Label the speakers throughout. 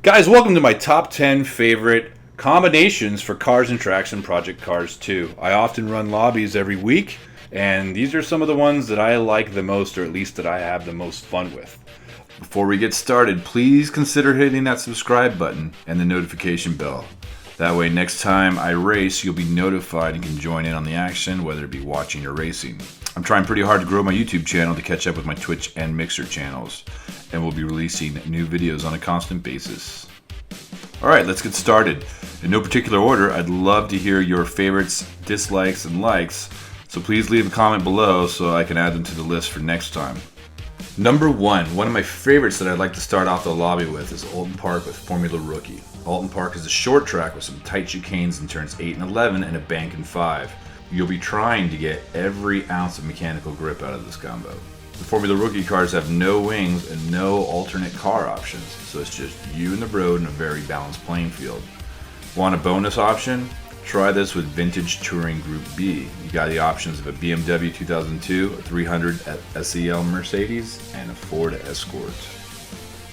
Speaker 1: Guys, welcome to my top 10 favorite combinations for cars and tracks in Project Cars 2. I often run lobbies every week, and these are some of the ones that I like the most, or at least that I have the most fun with. Before we get started, please consider hitting that subscribe button and the notification bell. That way, next time I race, you'll be notified and can join in on the action, whether it be watching or racing. I'm trying pretty hard to grow my YouTube channel to catch up with my Twitch and Mixer channels, and we'll be releasing new videos on a constant basis. Alright, let's get started. In no particular order, I'd love to hear your favorites, dislikes, and likes, so please leave a comment below so I can add them to the list for next time. Number one of my favorites that I'd like to start off the lobby with is Oulton Park with Formula Rookie. Oulton Park is a short track with some tight chicanes in turns 8 and 11 and a bank in 5. You'll be trying to get every ounce of mechanical grip out of this combo. The Formula Rookie cars have no wings and no alternate car options, so it's just you and the road in a very balanced playing field. Want a bonus option? Try this with Vintage Touring Group B. You got the options of a BMW 2002, a 300 SEL Mercedes, and a Ford Escort.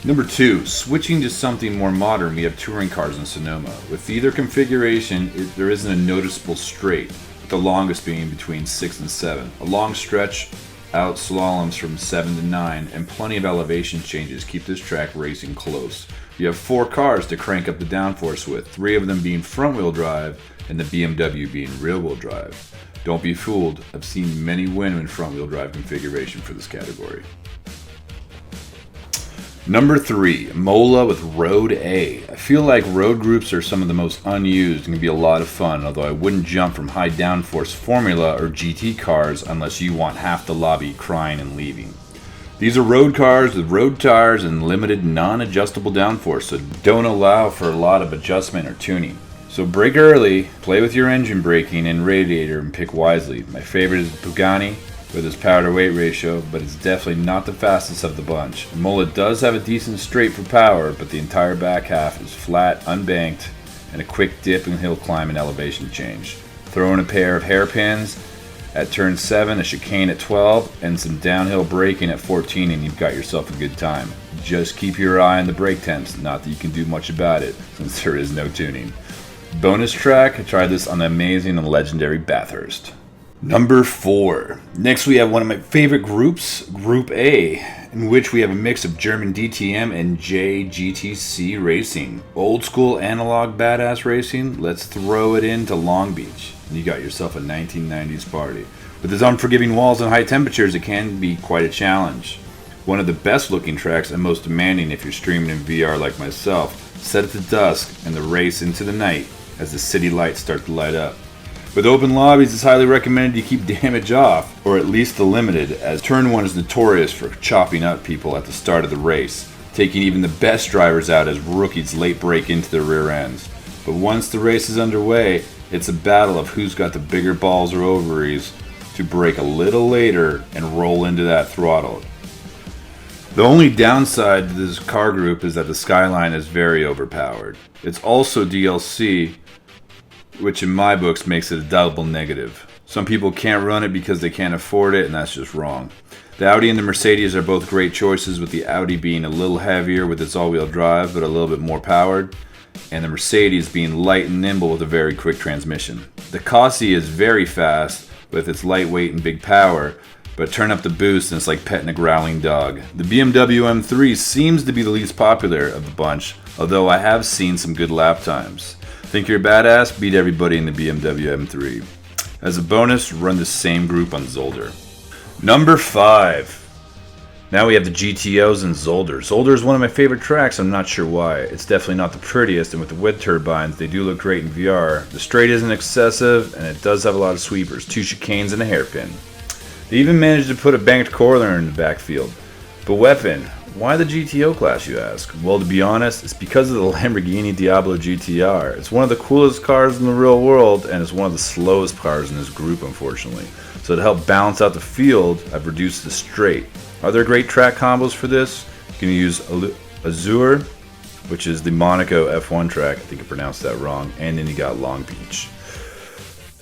Speaker 1: Number 2, switching to something more modern, we have touring cars in Sonoma. With either configuration, there isn't a noticeable straight, with the longest being between 6 and 7. A long stretch out slaloms from 7 to 9, and plenty of elevation changes keep this track racing close. You have 4 cars to crank up the downforce with, 3 of them being front-wheel drive, and the BMW being rear-wheel drive. Don't be fooled, I've seen many win in front-wheel drive configuration for this category. Number 3, Imola with Road A. I feel like road groups are some of the most unused and can be a lot of fun, although I wouldn't jump from high downforce Formula or GT cars unless you want half the lobby crying and leaving. These are road cars with road tires and limited non-adjustable downforce, so don't allow for a lot of adjustment or tuning. So brake early, play with your engine braking and radiator, and pick wisely. My favorite is Pagani with its power to weight ratio, but it's definitely not the fastest of the bunch. Imola does have a decent straight for power, but the entire back half is flat, unbanked, and a quick dip and hill climb and elevation change. Throw in a pair of hairpins at turn 7, a chicane at 12, and some downhill braking at 14, and you've got yourself a good time. Just keep your eye on the brake temps, not that you can do much about it, since there is no tuning. Bonus track, I tried this on the amazing and legendary Bathurst. Number 4. Next we have one of my favorite groups, Group A, in which we have a mix of German DTM and JGTC racing. Old school analog badass racing, let's throw it into Long Beach. And you got yourself a 1990s party. With its unforgiving walls and high temperatures, it can be quite a challenge. One of the best looking tracks and most demanding if you're streaming in VR like myself. Set it to dusk and the race into the night as the city lights start to light up. With open lobbies, it's highly recommended you keep damage off, or at least the limited, as turn 1 is notorious for chopping up people at the start of the race, taking even the best drivers out as rookies late break into their rear ends. But once the race is underway, it's a battle of who's got the bigger balls or ovaries to brake a little later and roll into that throttle. The only downside to this car group is that the Skyline is very overpowered. It's also DLC, which in my books makes it a double negative. Some people can't run it because they can't afford it, and that's just wrong. The Audi and the Mercedes are both great choices, with the Audi being a little heavier with its all-wheel drive but a little bit more powered, and the Mercedes being light and nimble with a very quick transmission. The Cossi is very fast with its lightweight and big power, but turn up the boost and it's like petting a growling dog. The BMW M3 seems to be the least popular of the bunch, although I have seen some good lap times. Think you're a badass? Beat everybody in the BMW M3. As a bonus, run the same group on Zolder. Number 5. Now we have the GTOs and Zolder. Zolder is one of my favorite tracks, I'm not sure why. It's definitely not the prettiest, and with the wind turbines, they do look great in VR. The straight isn't excessive, and it does have a lot of sweepers, 2 chicanes and a hairpin. They even managed to put a banked corner in the backfield. But weapon, why the GTO class, you ask? Well, to be honest, it's because of the Lamborghini Diablo GTR. It's one of the coolest cars in the real world, and it's one of the slowest cars in this group, unfortunately. So to help balance out the field, I've reduced the straight. Are there great track combos for this? You can use Azure, which is the Monaco F1 track. I think I pronounced that wrong. And then you got Long Beach.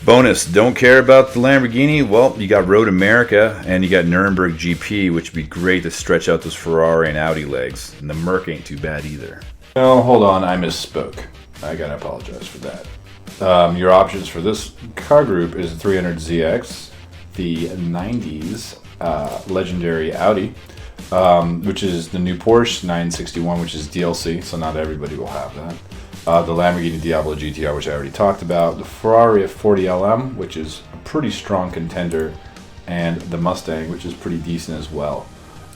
Speaker 1: Bonus, don't care about the Lamborghini? Well, you got Road America and you got Nürburgring GP, which would be great to stretch out those Ferrari and Audi legs. And the Merc ain't too bad either. No, hold on, I misspoke. I gotta apologize for that. Your options for this car group is the 300ZX, the 90s legendary Audi, which is the new Porsche 961, which is DLC, so not everybody will have that. The Lamborghini Diablo GTR, which I already talked about, the Ferrari F40 LM, which is a pretty strong contender, and the Mustang, which is pretty decent as well.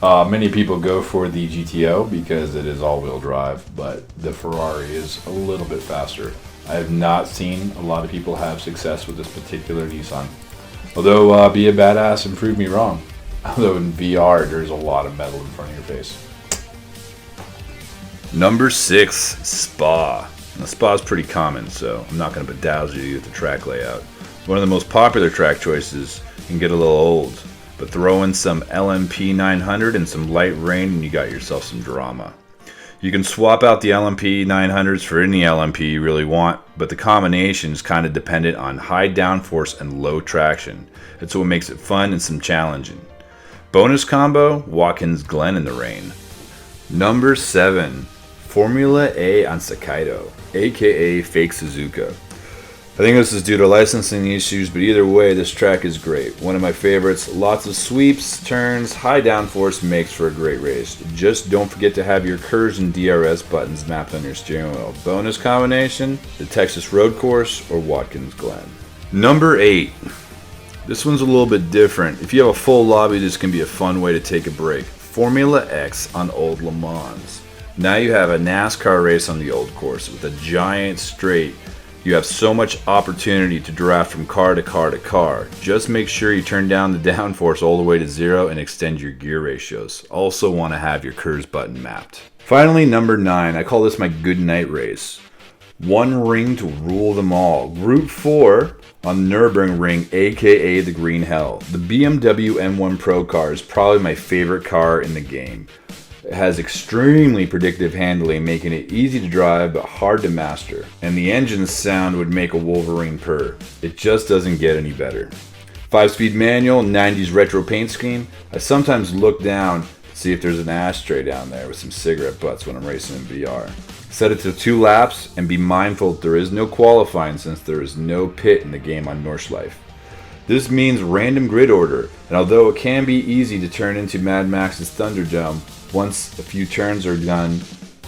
Speaker 1: Many people go for the GTO because it is all-wheel drive, but the Ferrari is a little bit faster. I have not seen a lot of people have success with this particular Nissan. Although, be a badass and prove me wrong. Although in VR, there's a lot of metal in front of your face. Number 6, Spa. Now, Spa is pretty common, so I'm not going to bedazzle you with the track layout. One of the most popular track choices can get a little old, but throw in some LMP 900 and some light rain and you got yourself some drama. You can swap out the LMP 900s for any LMP you really want, but the combination is kind of dependent on high downforce and low traction. That's what makes it fun and some challenging. Bonus combo, Watkins Glen in the rain. Number 7, Formula A on Sakitto, aka Fake Suzuka. I think this is due to licensing issues, but either way, this track is great. One of my favorites. Lots of sweeps, turns, high downforce makes for a great race. Just don't forget to have your KERS and DRS buttons mapped on your steering wheel. Bonus combination, the Texas Road Course or Watkins Glen. Number 8. This one's a little bit different. If you have a full lobby, this can be a fun way to take a break. Formula X on Old Le Mans. Now you have a NASCAR race on the old course with a giant straight. You have so much opportunity to draft from car to car to car. Just make sure you turn down the downforce all the way to 0 and extend your gear ratios. Also want to have your KERS button mapped. Finally, number 9. I call this my good night race. One ring to rule them all. Group 4 on Nürburgring, aka the Green Hell. The BMW M1 Procar is probably my favorite car in the game. It has extremely predictive handling, making it easy to drive but hard to master. And the engine's sound would make a Wolverine purr. It just doesn't get any better. 5-speed manual, 90s retro paint scheme. I sometimes look down to see if there's an ashtray down there with some cigarette butts when I'm racing in VR. Set it to 2 laps and be mindful that there is no qualifying since there is no pit in the game on Nordschleife. This means random grid order, and although it can be easy to turn into Mad Max's Thunderdome, once a few turns are done,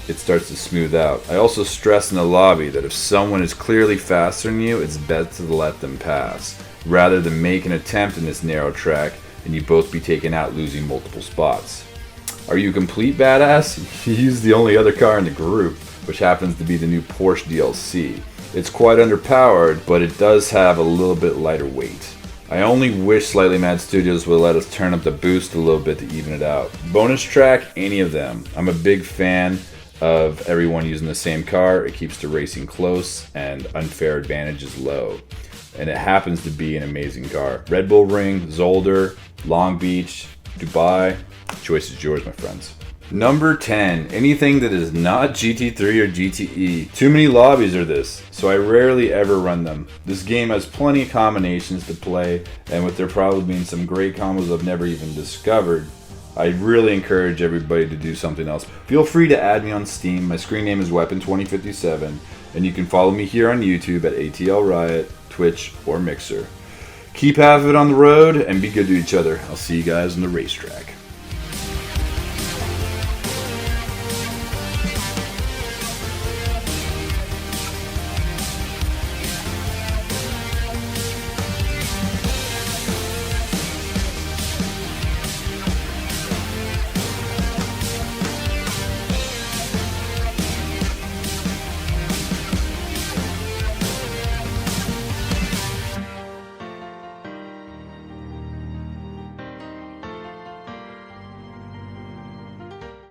Speaker 1: it starts to smooth out. I also stress in the lobby that if someone is clearly faster than you, it's best to let them pass, rather than make an attempt in this narrow track and you both be taken out losing multiple spots. Are you a complete badass? You use the only other car in the group, which happens to be the new Porsche DLC. It's quite underpowered, but it does have a little bit lighter weight. I only wish Slightly Mad Studios would let us turn up the boost a little bit to even it out. Bonus track, any of them. I'm a big fan of everyone using the same car. It keeps the racing close and unfair advantages low. And it happens to be an amazing car. Red Bull Ring, Zolder, Long Beach, Dubai. Choice is yours, my friends. Number 10, anything that is not GT3 or GTE. Too many lobbies are this, so I rarely ever run them. This game has plenty of combinations to play, and with there probably being some great combos I've never even discovered, I really encourage everybody to do something else. Feel free to add me on Steam. My screen name is Weapon2057, and you can follow me here on YouTube at atlriot, Twitch, or Mixer. Keep having it on the road, and be good to each other. I'll see you guys on the racetrack.